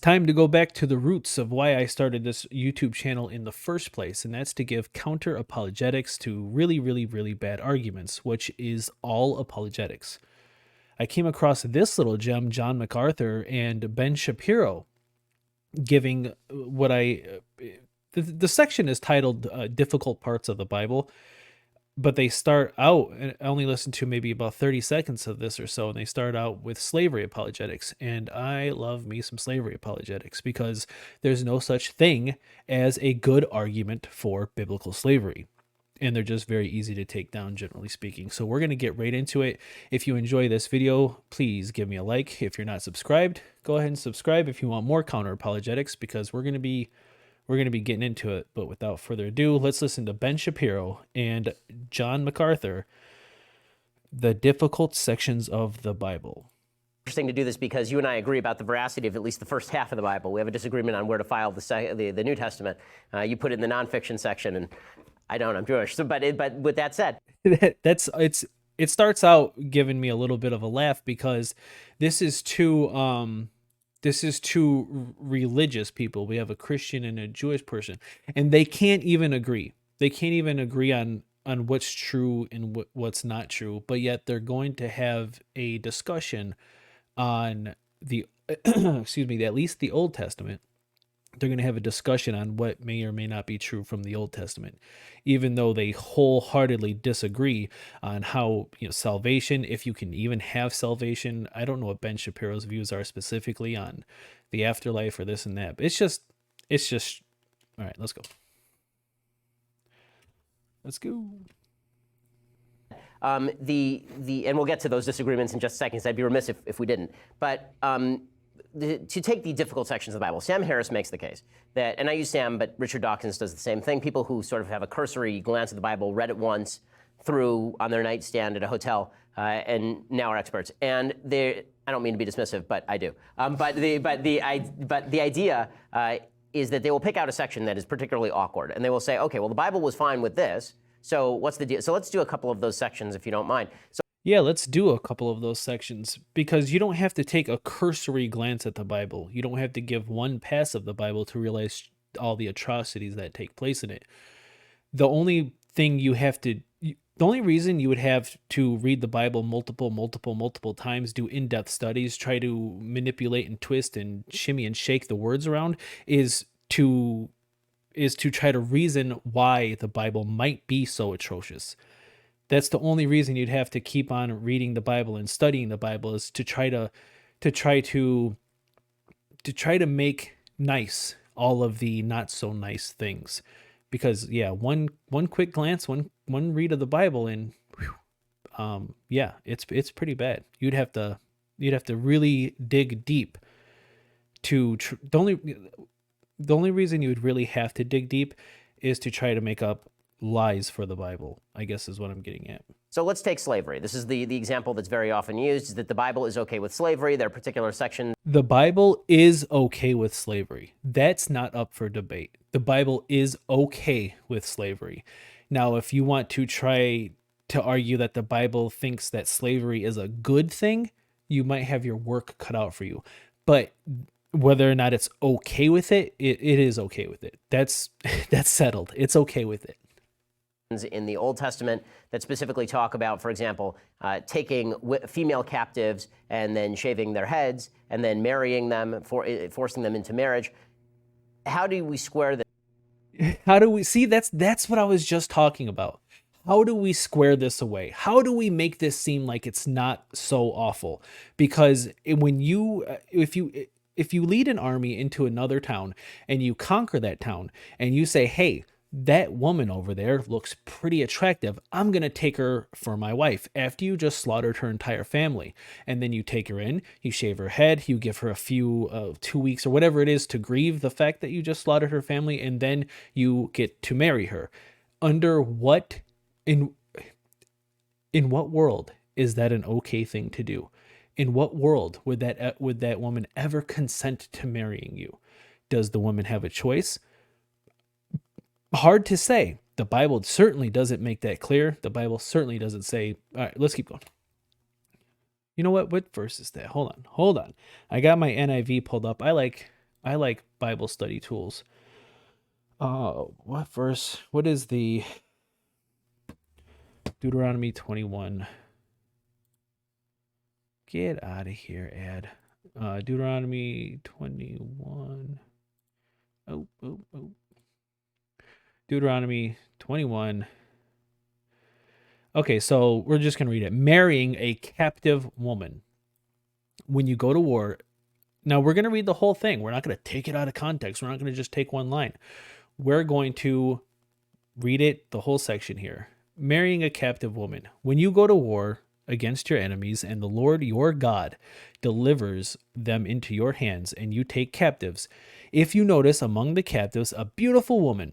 Time to go back to the roots of why I started this YouTube channel in the first place, and that's to give counter apologetics to really, really, really bad arguments, which is all apologetics. I came across this little gem, John MacArthur and Ben Shapiro, giving what the section is titled Difficult Parts of the Bible, but they start out, and I only listened to maybe about 30 seconds of this or so, and they start out with slavery apologetics. And I love me some slavery apologetics because there's no such thing as a good argument for biblical slavery. And they're just very easy to take down, generally speaking. So we're going to get right into it. If you enjoy this video, please give me a like. If you're not subscribed, go ahead and subscribe if you want more counter apologetics, because we're going to be getting into it. But without further ado, let's listen to Ben Shapiro and John MacArthur, The Difficult Sections of the Bible. Interesting to do this because you and I agree about the veracity of at least the first half of the Bible. We have a disagreement on where to file the New Testament. You put it in the nonfiction section, and I don't. I'm Jewish. So, but with that said, it starts out giving me a little bit of a laugh because this is two religious people. We have a Christian and a Jewish person, and they can't even agree. They can't even agree on what's true and what's not true, but yet they're going to have a discussion on the excuse me, at least the Old Testament. They're going to have a discussion on what may or may not be true from the Old Testament, even though they wholeheartedly disagree on how, salvation, if you can even have salvation. I don't know what Ben Shapiro's views are specifically on the afterlife or this and that. But it's just, all right, let's go. and we'll get to those disagreements in just a second, 'cause I'd be remiss if we didn't. But to take the difficult sections of the Bible, Sam Harris makes the case that, and I use Sam, but Richard Dawkins does the same thing. People who sort of have a cursory glance at the Bible, read it once through on their nightstand at a hotel, and now are experts. And I don't mean to be dismissive, but I do. But the idea is that they will pick out a section that is particularly awkward, and they will say, okay, well, the Bible was fine with this, so what's the deal? So let's do a couple of those sections, if you don't mind. Yeah, let's do a couple of those sections, because you don't have to take a cursory glance at the Bible. You don't have to give one pass of the Bible to realize all the atrocities that take place in it. The only reason you would have to read the Bible multiple times, do in-depth studies, try to manipulate and twist and shimmy and shake the words around, is to try to reason why the Bible might be so atrocious. That's the only reason you'd have to keep on reading the Bible and studying the Bible, is to try to make nice all of the not so nice things. Because one quick glance, one read of the Bible, and it's pretty bad. You'd have to really dig deep to the only reason you would really have to dig deep is to try to make up lies for the Bible, I guess, is what I'm getting at. So let's take slavery. This is the example that's very often used, is that the Bible is okay with slavery. There are particular sections. The Bible is okay with slavery. That's not up for debate. The Bible is okay with slavery. Now, if you want to try to argue that the Bible thinks that slavery is a good thing, you might have your work cut out for you. But whether or not it's okay with it, it is okay with it. That's settled. It's okay with it. In the Old Testament that specifically talk about, for example, taking female captives and then shaving their heads and then marrying them, forcing them into marriage. How do we square this? How do we see? That's what I was just talking about. How do we square this away? How do we make this seem like it's not so awful? Because when if you lead an army into another town and you conquer that town and you say, hey, that woman over there looks pretty attractive, I'm going to take her for my wife, after you just slaughtered her entire family. And then you take her in, you shave her head, you give her a few 2 weeks or whatever it is to grieve the fact that you just slaughtered her family, and then you get to marry her. Under what, in what world is that an okay thing to do? In what world would that woman ever consent to marrying you? Does the woman have a choice? Hard to say. The Bible certainly doesn't make that clear. The Bible certainly doesn't say, all right, let's keep going. You know what? What verse is that? Hold on. I got my NIV pulled up. I like I like Bible study tools. What verse? What is the Deuteronomy 21? Get out of here, Ad. Deuteronomy 21. Oh. Deuteronomy 21. Okay, so we're just going to read it. Marrying a captive woman. When you go to war, now we're going to read the whole thing. We're not going to take it out of context. We're not going to just take one line. We're going to read it, the whole section here. Marrying a captive woman. When you go to war against your enemies and the Lord your God delivers them into your hands and you take captives, if you notice among the captives a beautiful woman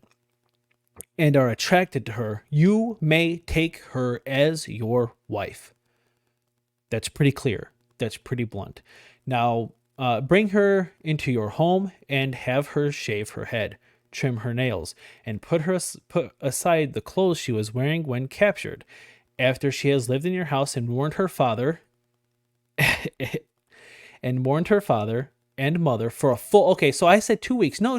and are attracted to her, you may take her as your wife. That's pretty clear. That's pretty blunt. Now, bring her into your home and have her shave her head, trim her nails, and put aside the clothes she was wearing when captured. After she has lived in your house and mourned her father and mother for a full, okay, so I said 2 weeks. No.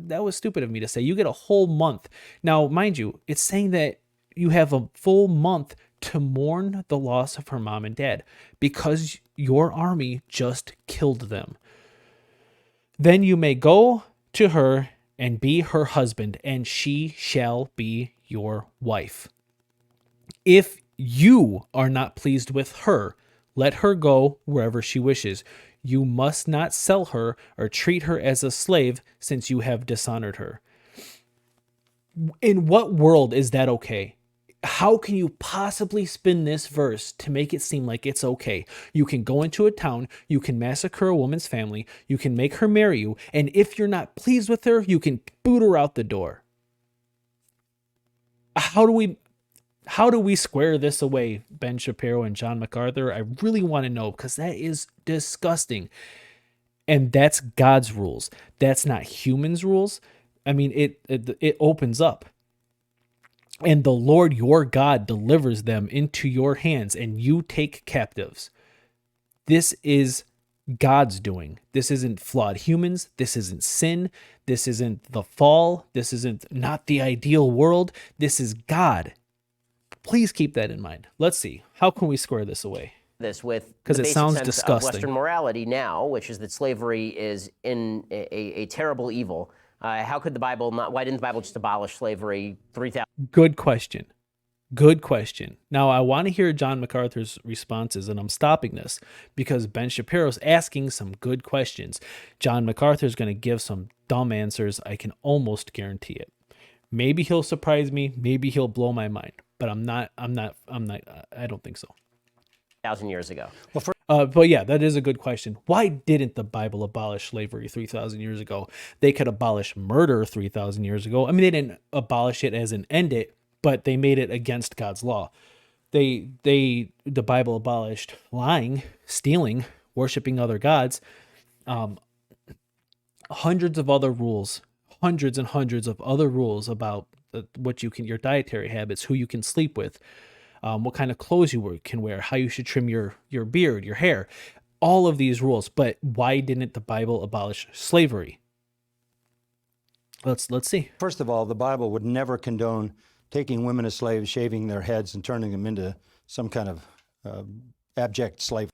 That was stupid of me to say. You get a whole month. Now, mind you, it's saying that you have a full month to mourn the loss of her mom and dad because your army just killed them. Then you may go to her and be her husband, and she shall be your wife. If you are not pleased with her, let her go wherever she wishes. You must not sell her or treat her as a slave, since you have dishonored her. In what world is that okay? How can you possibly spin this verse to make it seem like it's okay? You can go into a town, you can massacre a woman's family, you can make her marry you, and if you're not pleased with her, you can boot her out the door. How do we square this away, Ben Shapiro and John MacArthur? I really want to know, because that is disgusting. And that's God's rules. That's not humans' rules. I mean, it opens up. And the Lord your God delivers them into your hands, and you take captives. This is God's doing. This isn't flawed humans. This isn't sin. This isn't the fall. This isn't not the ideal world. This is God. Please keep that in mind. Let's see. How can we square this away? This with Because the it basic sounds sense disgusting. of Western morality now, which is that slavery is a terrible evil. How could the Bible not? Why didn't the Bible just abolish slavery 3,000? Good question. Good question. Now, I want to hear John MacArthur's responses, and I'm stopping this because Ben Shapiro's asking some good questions. John MacArthur's going to give some dumb answers. I can almost guarantee it. Maybe he'll surprise me. Maybe he'll blow my mind. But I don't think so. 1,000 years ago. But yeah, that is a good question. Why didn't the Bible abolish slavery 3,000 years ago? They could abolish murder 3,000 years ago. I mean, they didn't abolish it as in end it, but they made it against God's law. The Bible abolished lying, stealing, worshiping other gods, hundreds and hundreds of other rules about what you can, your dietary habits, who you can sleep with, what kind of clothes you can wear, how you should trim your beard, your hair, all of these rules. But why didn't the Bible abolish slavery? Let's see. First of all, the Bible would never condone taking women as slaves, shaving their heads, and turning them into some kind of abject slave.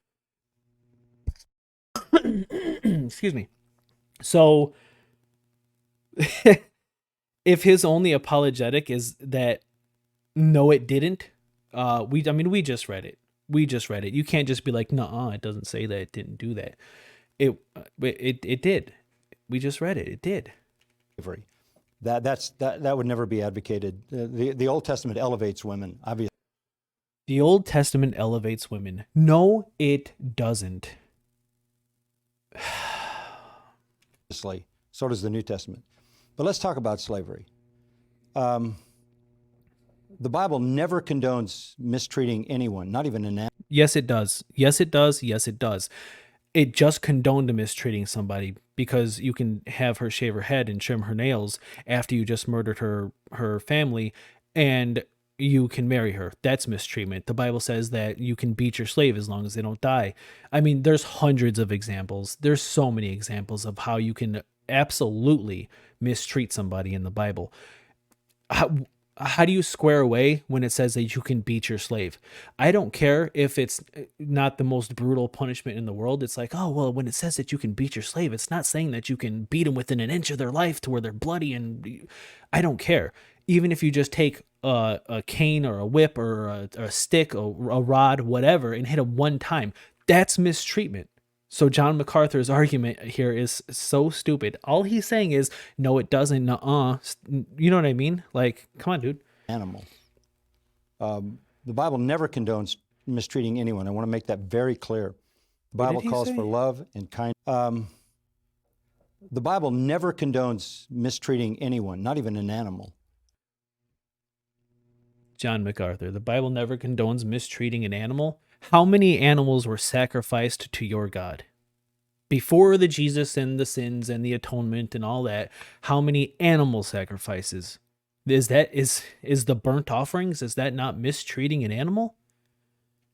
Excuse me. So, if his only apologetic is that no, it didn't. We just read it. You can't just be like, "Nuh-uh, it doesn't say that it didn't do that." It did. We just read it. It did. That would never be advocated. The Old Testament elevates women, obviously. The Old Testament elevates women. No, it doesn't. So does the New Testament. But let's talk about slavery. The Bible never condones mistreating anyone, not even an animal. Yes, it does. Yes, it does. Yes, it does. It just condoned mistreating somebody because you can have her shave her head and trim her nails after you just murdered her family, and you can marry her. That's mistreatment. The Bible says that you can beat your slave as long as they don't die. I mean, there's hundreds of examples. There's so many examples of how you can absolutely mistreat somebody in the Bible. How do you square away when it says that you can beat your slave? I don't care if it's not the most brutal punishment in the world. It's like, oh, well, when it says that you can beat your slave, it's not saying that you can beat them within an inch of their life to where they're bloody. And I don't care. Even if you just take a cane or a whip or a stick or a rod, whatever, and hit them one time, that's mistreatment. So John MacArthur's argument here is so stupid. All he's saying is, no, it doesn't. You know what I mean? Like, come on, dude. Animal. The Bible never condones mistreating anyone. I want to make that very clear. The Bible calls for love and kindness. The Bible never condones mistreating anyone, not even an animal. John MacArthur, the Bible never condones mistreating an animal. How many animals were sacrificed to your God? Before the Jesus and the sins and the atonement and all that, how many animal sacrifices? Is the burnt offerings, is that not mistreating an animal?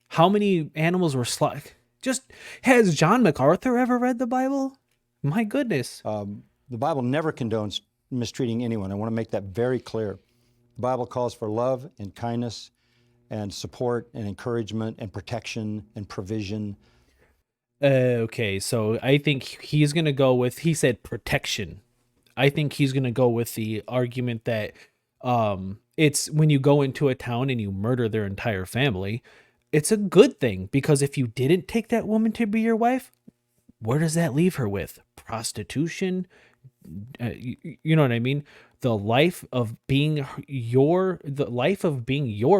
How many animals were slaughtered? Just, has John MacArthur ever read the Bible? My goodness. The Bible never condones mistreating anyone. I want to make that very clear. The Bible calls for love and kindness and support and encouragement and protection and provision. Okay, so I think he's going to go with, he said protection. I think he's going to go with the argument that it's when you go into a town and you murder their entire family, it's a good thing, because if you didn't take that woman to be your wife, where does that leave her with? Prostitution? You know what I mean? The life of being your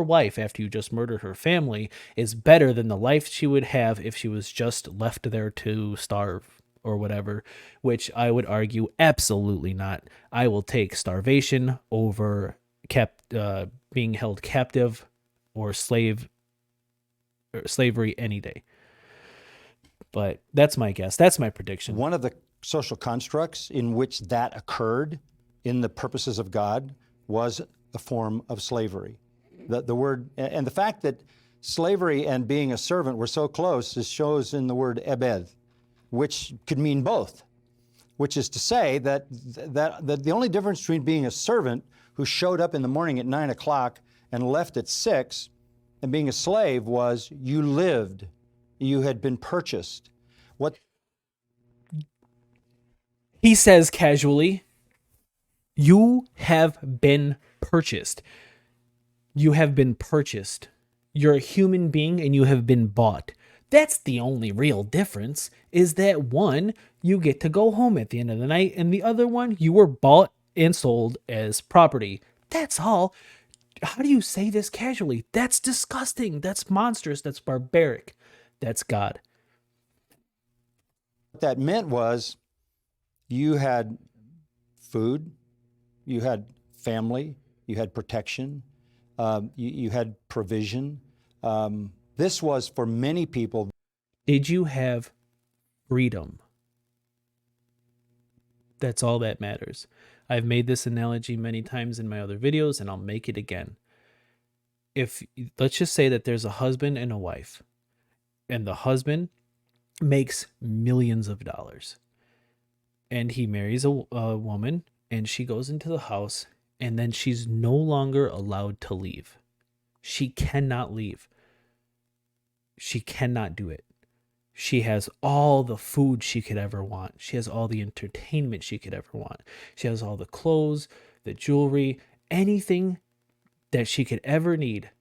wife after you just murdered her family is better than the life she would have if she was just left there to starve or whatever, which I would argue absolutely not. I will take starvation over being held captive or slavery any day. But that's my guess. That's my prediction. One of the social constructs in which that occurred in the purposes of God was a form of slavery. The word, and the fact that slavery and being a servant were so close shows in the word ebed, which could mean both, which is to say that the only difference between being a servant who showed up in the morning at 9 o'clock and left at 6 and being a slave was you lived, you had been purchased. What he says casually, you have been purchased. You have been purchased. You're a human being and you have been bought. That's the only real difference, is that one, you get to go home at the end of the night, and the other one, you were bought and sold as property. That's all. How do you say this casually? That's disgusting. That's monstrous. That's barbaric. That's God. What that meant was you had food, you had family, you had protection, you had provision. This was for many people. Did you have freedom? That's all that matters. I've made this analogy many times in my other videos, and I'll make it again. Let's just say that there's a husband and a wife, and the husband makes millions of dollars, and he marries a woman, and she goes into the house, and then she's no longer allowed to leave. She cannot leave. She cannot do it. She has all the food she could ever want. She has all the entertainment she could ever want. She has all the clothes, the jewelry, anything that she could ever need.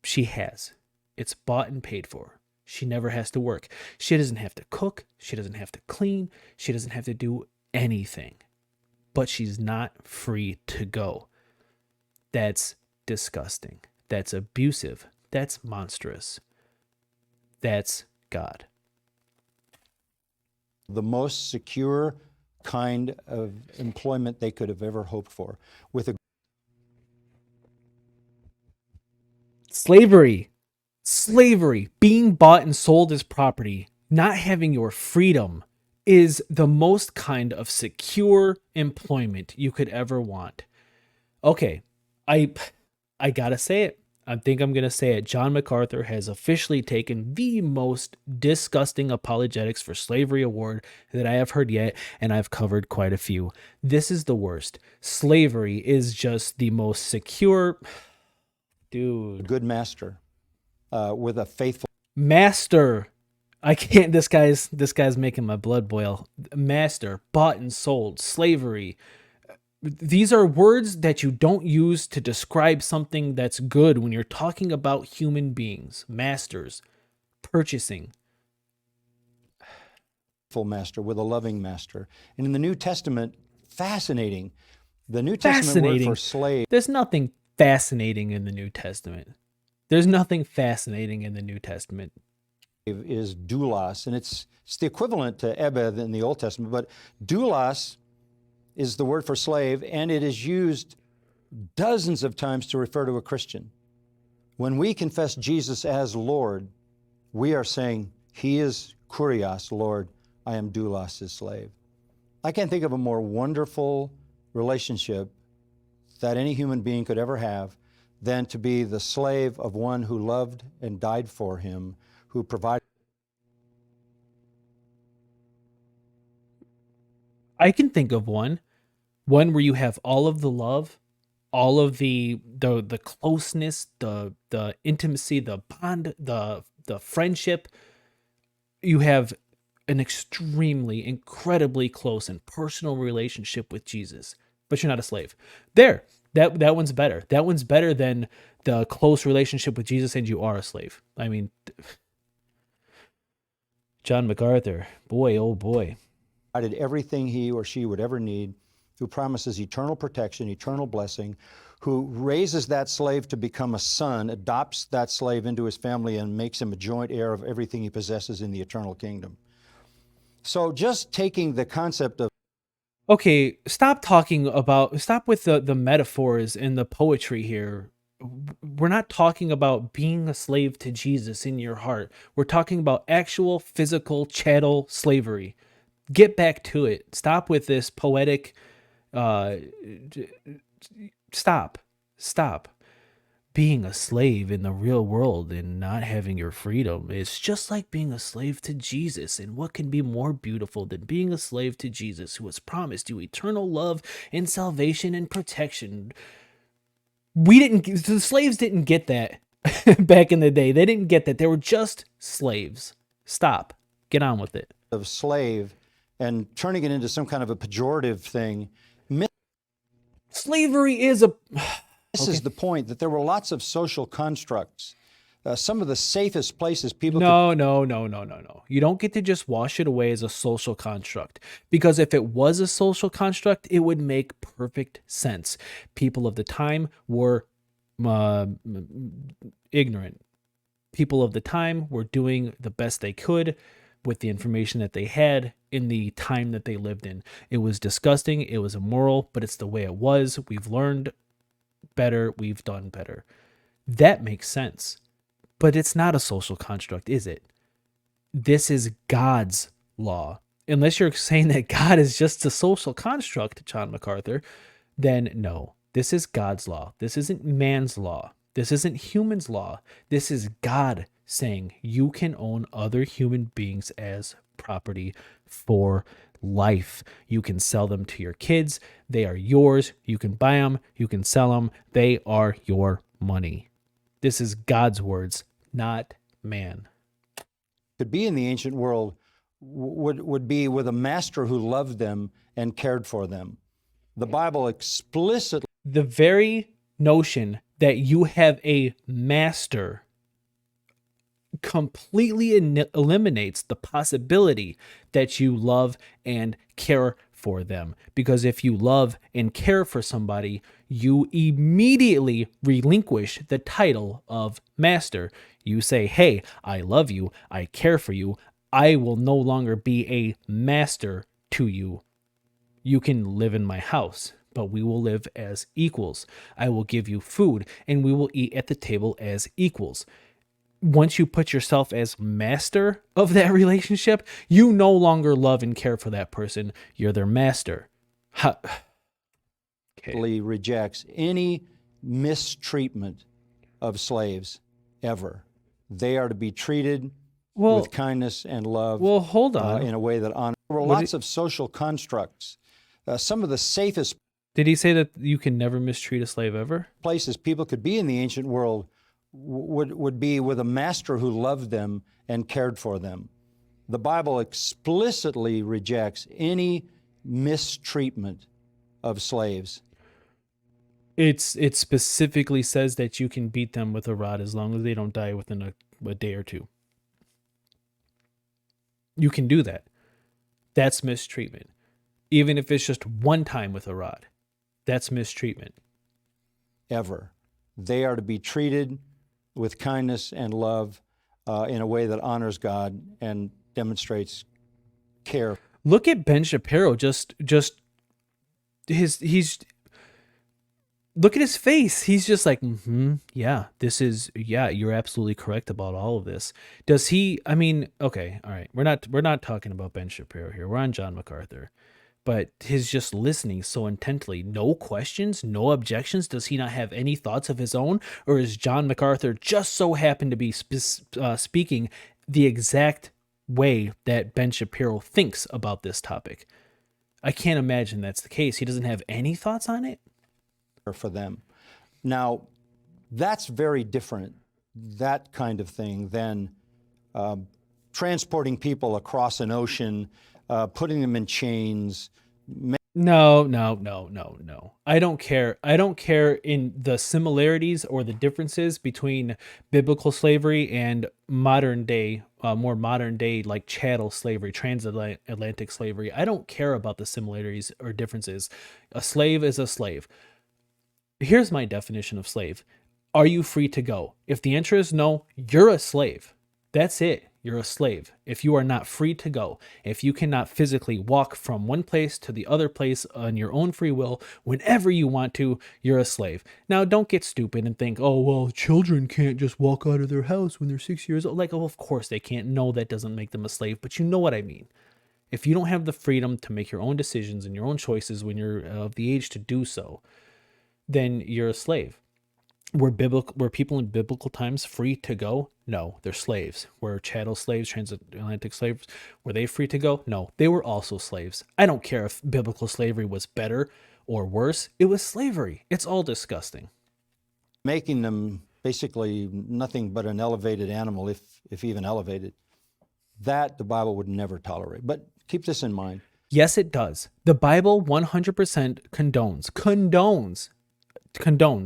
She has. It's bought and paid for. She never has to work. She doesn't have to cook. She doesn't have to clean. She doesn't have to do anything. But she's not free to go. That's disgusting. That's abusive. That's monstrous. That's God. The most secure kind of employment they could have ever hoped for. With a Slavery, being bought and sold as property, not having your freedom is the most kind of secure employment you could ever want. Okay, I gotta say it. I think I'm gonna say it. John MacArthur has officially taken the most disgusting apologetics for slavery award that I have heard yet, and I've covered quite a few. This is the worst. Slavery is just the most secure, dude. good master with a faithful Master. I can't. This guy's making my blood boil. Master, bought and sold, slavery. These are words that you don't use to describe something that's good when you're talking about human beings. Masters, purchasing. master, with a loving master. And in the New Testament, fascinating. The New Testament word for slave There's nothing fascinating in the New Testament. There's nothing fascinating in the New Testament. is doulos, and it's the equivalent to ebed in the Old Testament, but doulos is the word for slave, and it is used dozens of times to refer to a Christian. When we confess Jesus as Lord, we are saying, He is kurios, Lord, I am doulos, His slave. I can't think of a more wonderful relationship that any human being could ever have than to be the slave of one who loved and died for him, who provided. I can think of one where you have all of the love, all of the closeness, the intimacy, the bond, the friendship. You have an extremely, incredibly close and personal relationship with Jesus, but you're not a slave. There, that one's better. That one's better than the close relationship with Jesus and you are a slave. I mean, John MacArthur, boy, oh boy. Provided everything he or she would ever need, who promises eternal protection, eternal blessing, who raises that slave to become a son, adopts that slave into his family, and makes him a joint heir of everything he possesses in the eternal kingdom. So just taking the concept of Okay, stop with the metaphors and the poetry here. We're not talking about being a slave to Jesus in your heart. We're talking about actual physical chattel slavery. Get back to it. Stop with this poetic stop. Being a slave in the real world and not having your freedom is just like being a slave to Jesus. And what can be more beautiful than being a slave to Jesus, who has promised you eternal love and salvation and protection? The slaves didn't get that back in the day. They didn't get that. They were just slaves. Stop. Get on with it. of slave and turning it into some kind of a pejorative thing. Slavery is a... This is the point, that there were lots of social constructs. Some of the safest places people No. You don't get to just wash it away as a social construct. Because if it was a social construct, it would make perfect sense. People of the time were ignorant. People of the time were doing the best they could with the information that they had in the time that they lived in. It was disgusting. It was immoral, but it's the way it was. We've learned better. We've done better. That makes sense. But it's not a social construct, is it? This is God's law. Unless you're saying that God is just a social construct, John MacArthur, then no. This is God's law. This isn't man's law. This isn't human's law. This is God saying you can own other human beings as property for life. You can sell them to your kids. They are yours. You can buy them. You can sell them. They are your money. This is God's words, not man. could be in the ancient world would be with a master who loved them and cared for them. The Bible explicitly... The very notion that you have a master completely eliminates the possibility that you love and care for them. Because if you love and care for somebody, you immediately relinquish the title of master. You say, hey, I love you, I care for you, I will no longer be a master to you. You can live in my house, but we will live as equals. I will give you food, and we will eat at the table as equals. Once you put yourself as master of that relationship, you no longer love and care for that person. You're their master. rejects any mistreatment of slaves ever. They are to be treated Well, with kindness and love well, hold on. in a way that honors. There were lots of social constructs. Some of the safest Did he say that you can never mistreat a slave ever? places people could be in the ancient world would be with a master who loved them and cared for them. The Bible explicitly rejects any mistreatment of slaves. It specifically says that you can beat them with a rod as long as they don't die within a day or two. You can do that. That's mistreatment. Even if it's just one time with a rod, that's mistreatment. Ever. They are to be treated with kindness and love in a way that honors God and demonstrates care. Look at Ben Shapiro. Look at his face. He's just like, yeah, you're absolutely correct about all of this. Does he, I mean, okay, all right. We're not talking about Ben Shapiro here. We're on John MacArthur. But his just listening so intently, no questions, no objections. Does he not have any thoughts of his own? Or is John MacArthur just so happen to be speaking the exact way that Ben Shapiro thinks about this topic? I can't imagine that's the case. He doesn't have any thoughts on it? For them. Now, that's very different, that kind of thing, than transporting people across an ocean, putting them in chains. No. I don't care. I don't care in the similarities or the differences between biblical slavery and modern day, more modern day, like chattel slavery, transatlantic slavery. I don't care about the similarities or differences. A slave is a slave. Here's my definition of slave. Are you free to go? If the answer is no, you're a slave. That's it. You're a slave. If you are not free to go, if you cannot physically walk from one place to the other place on your own free will, whenever you want to, you're a slave. Now, don't get stupid and think, oh, well, children can't just walk out of their house when they're 6 years old. Like, oh, of course they can't. No, that doesn't make them a slave, but you know what I mean. If you don't have the freedom to make your own decisions and your own choices when you're of the age to do so, then you're a slave. Were people in biblical times free to go? No, they're slaves. Were chattel slaves, transatlantic slaves, were they free to go? No, they were also slaves. I don't care if biblical slavery was better or worse. It was slavery. It's all disgusting. Making them basically nothing but an elevated animal, if even elevated. That the Bible would never tolerate. But keep this in mind. Yes, it does. The Bible 100% condone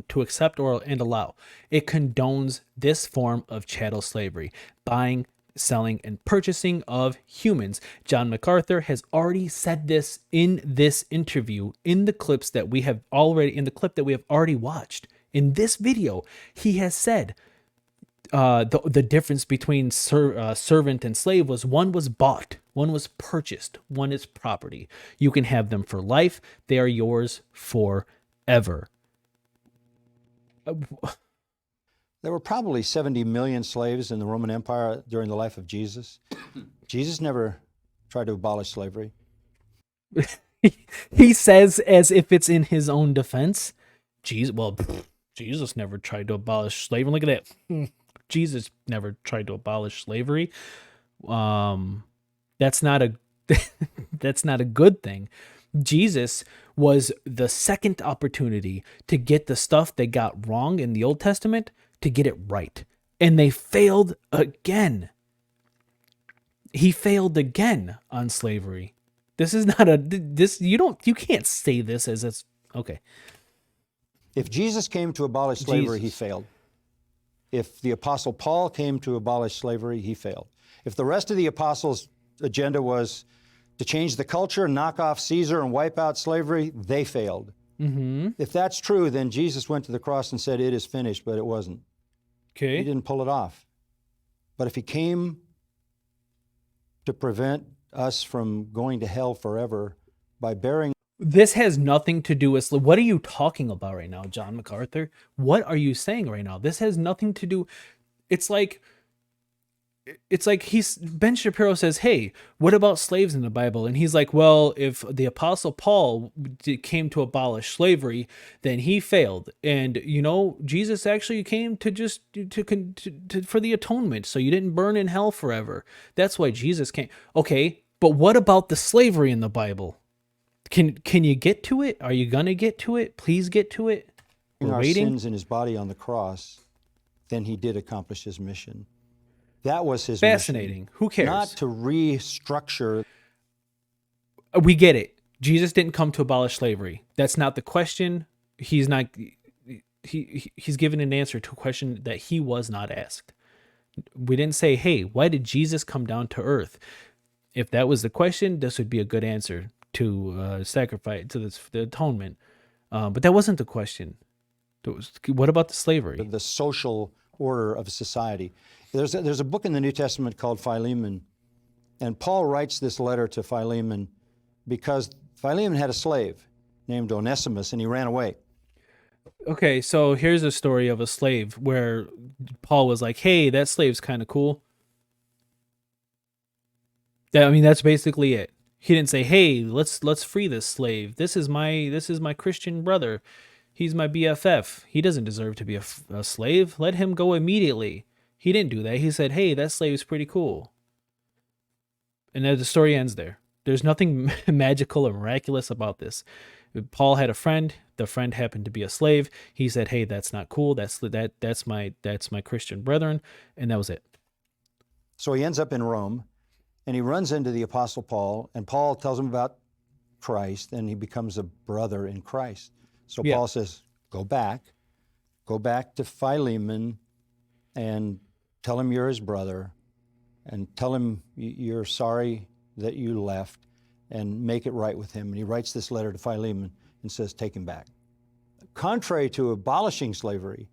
to accept or and allow. It condones this form of chattel slavery, buying, selling, and purchasing of humans. John MacArthur has already said this in this interview, in the clip that we have already watched. In this video, he has said the difference between servant and slave was one was bought, one was purchased, one is property. You can have them for life. They are yours forever. There were probably 70 million slaves in the Roman Empire during the life of Jesus. Jesus never tried to abolish slavery. He says as if it's in his own defense. Jesus never tried to abolish slavery. Look at that. Jesus never tried to abolish slavery. That's not a good thing. Jesus was the second opportunity to get the stuff they got wrong in the Old Testament to get it right. And they failed again. He failed again on slavery. This is not you can't say this as it's okay. If Jesus came to abolish slavery, he failed. If the Apostle Paul came to abolish slavery, he failed. If the rest of the apostles' agenda was to change the culture, knock off Caesar, and wipe out slavery, they failed. Mm-hmm. If that's true, then Jesus went to the cross and said, "It is finished," but it wasn't. Okay. He didn't pull it off. But if he came to prevent us from going to hell forever by bearing... This has nothing to do with... What are you talking about right now, John MacArthur? What are you saying right now? This has nothing to do... It's like it's like Ben Shapiro says, "Hey, what about slaves in the Bible?" And he's like, "Well, if the Apostle Paul came to abolish slavery, then he failed. And Jesus actually came to just for the atonement, so you didn't burn in hell forever. That's why Jesus came." Okay, but what about the slavery in the Bible? Can you get to it? Are you gonna get to it? Please get to it. We're our waiting. sins in his body on the cross, then he did accomplish his mission. That was his Fascinating. mission. Who cares? Not to restructure. We get it. Jesus didn't come to abolish slavery. That's not the question. He's not. He's given an answer to a question that he was not asked. We didn't say, "Hey, why did Jesus come down to earth?" If that was the question, this would be a good answer to sacrifice to the atonement. But that wasn't the question. What about the slavery? The social order of society. There's a book in the New Testament called Philemon, and Paul writes this letter to Philemon because Philemon had a slave named Onesimus, and he ran away. Okay, so here's a story of a slave where Paul was like, "Hey, that slave's kind of cool." That's basically it. He didn't say, "Hey, let's free this slave. This is my Christian brother. He's my BFF. He doesn't deserve to be a slave. Let him go immediately." He didn't do that. He said, "Hey, that slave's pretty cool." And then the story ends there. There's nothing magical or miraculous about this. Paul had a friend. The friend happened to be a slave. He said, "Hey, that's not cool. That's my Christian brethren," and that was it. So he ends up in Rome, and he runs into the Apostle Paul, and Paul tells him about Christ, and he becomes a brother in Christ. So Yeah. Paul says, go back to Philemon and tell him you're his brother, and tell him you're sorry that you left, and make it right with him. And he writes this letter to Philemon and says, take him back. Contrary to abolishing slavery,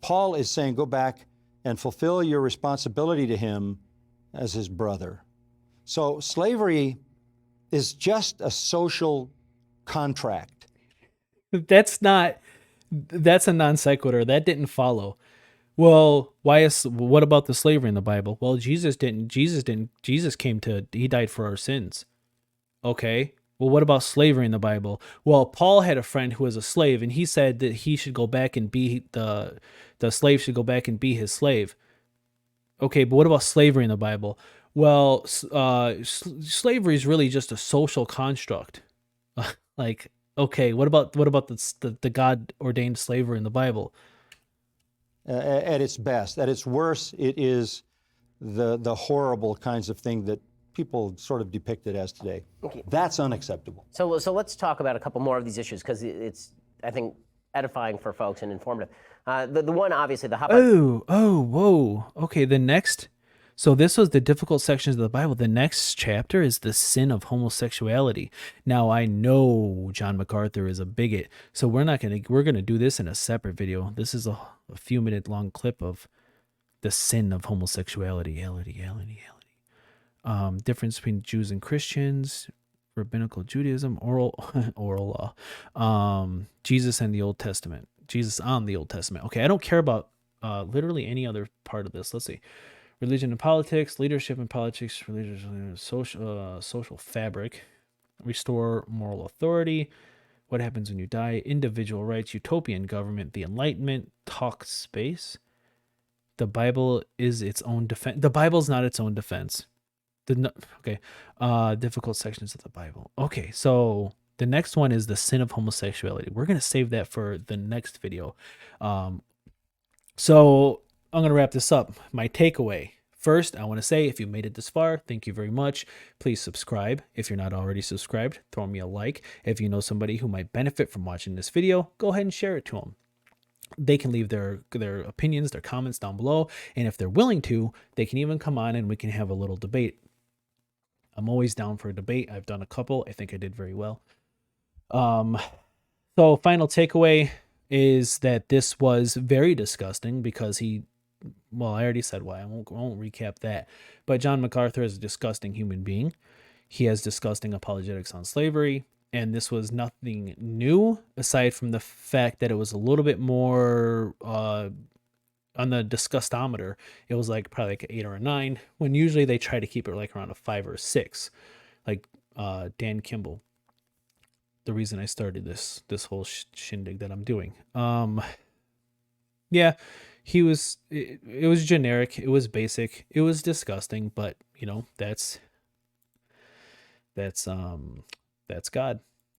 Paul is saying, go back and fulfill your responsibility to him as his brother. So slavery is just a social contract. That's a non sequitur. That didn't follow. Well, what about the slavery in the Bible? Well, Jesus came he died for our sins. Okay. Well, what about slavery in the Bible? Well, Paul had a friend who was a slave, and he said that he should go back and be the slave should go back and be his slave. Okay, but what about slavery in the Bible? Well, slavery is really just a social construct. Like, okay, what about the God ordained slavery in the Bible? At its best, at its worst, it is the horrible kinds of thing that people sort of depict it as today. Okay. That's unacceptable. So let's talk about a couple more of these issues because it's, I think, edifying for folks and informative. The one, obviously, the hot button. Whoa. Okay, so this was the difficult sections of the Bible. The next chapter is the sin of homosexuality. Now, I know John MacArthur is a bigot, so we're gonna do this in a separate video. This is a few minute long clip of the sin of homosexuality. Difference between Jews and Christians, rabbinical Judaism, oral law, Jesus and the Old Testament, Jesus on the Old Testament. Okay, I don't care about literally any other part of this. Let's see. Religion and politics, leadership and politics, social fabric, restore moral authority, what happens when you die, individual rights, utopian government, the Enlightenment, talk space. The Bible is its own defense. The Bible's not its own defense. Difficult sections of the Bible. Okay, so the next one is the sin of homosexuality. We're going to save that for the next video. So I'm going to wrap this up. My takeaway. First, I want to say, if you made it this far, thank you very much. Please subscribe. If you're not already subscribed, throw me a like. If you know somebody who might benefit from watching this video, go ahead and share it to them. They can leave their opinions, their comments down below. And if they're willing to, they can even come on and we can have a little debate. I'm always down for a debate. I've done a couple. I think I did very well. So final takeaway is that this was very disgusting because I already said why. I won't recap that. But John MacArthur is a disgusting human being. He has disgusting apologetics on slavery. And this was nothing new aside from the fact that it was a little bit more on the disgustometer, it was like probably like an 8 or a 9, when usually they try to keep it like around a 5 or a 6. Like Dan Kimball, the reason I started this whole shindig that I'm doing. Yeah, it was generic, it was basic, it was disgusting, but you know, that's God.